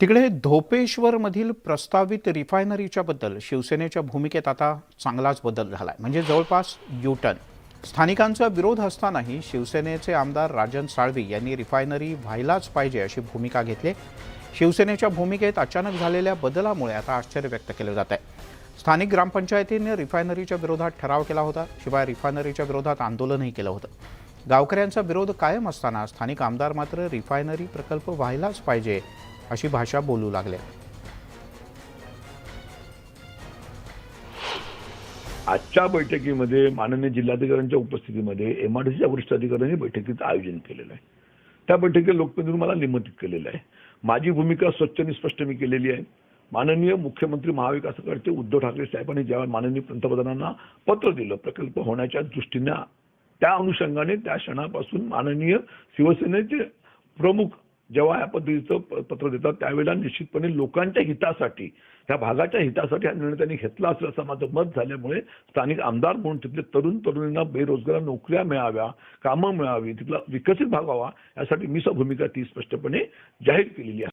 तिकडे धोपेश्वरमधील प्रस्तावित रिफायनरीच्या बद्दल शिवसेनेच्या भूमिकेत आता चांगलाच बदल झालाय. म्हणजे जवळपास युटर्न. स्थानिकांचा विरोध असतानाही शिवसेनेचे आमदार राजन साळवी यांनी रिफायनरी व्हायलाच पाहिजे अशी भूमिका घेतली. शिवसेनेच्या भूमिकेत अचानक झालेल्या बदलामुळे आता आश्चर्य व्यक्त केले जात आहे. स्थानिक ग्रामपंचायतीने रिफायनरीच्या विरोधात ठराव केला होता. शिवाय रिफायनरीच्या विरोधात आंदोलनही केलं होतं. गावकऱ्यांचा विरोध कायम असताना स्थानिक आमदार मात्र रिफायनरी प्रकल्प व्हायलाच पाहिजे अशी भाषा बोलू लागले. आजच्या बैठकीमध्ये माननीय जिल्हाधिकाऱ्यांच्या उपस्थितीमध्ये एमआरडीसीच्या वरिष्ठ अधिकाऱ्यांनी बैठकीचं आयोजन केलेलं आहे. त्या बैठकीत लोकप्रतिनिधींनी मला निमंत्रित केलेलं आहे. माझी भूमिका स्वच्छ आणि स्पष्ट मी केलेली आहे. माननीय मुख्यमंत्री महाविकास आघाडीचे उद्धव ठाकरे साहेबांनी जेव्हा माननीय पंतप्रधानांना पत्र दिलं प्रकल्प होण्याच्या दृष्टीने, त्या अनुषंगाने त्या क्षणापासून माननीय शिवसेनेचे प्रमुख जेव्हा या पद्धतीचं पत्र देतात त्यावेळेला निश्चितपणे लोकांच्या हितासाठी, त्या भागाच्या हितासाठी हा निर्णय त्यांनी घेतला असेल असं माझं मत झाल्यामुळे स्थानिक आमदार म्हणून तिथले तरुणांना बेरोजगार नोकऱ्या मिळाव्या, कामं मिळावी, तिथला विकसित भाग व्हावा यासाठी मी भूमिका ती स्पष्टपणे जाहीर केलेली आहे.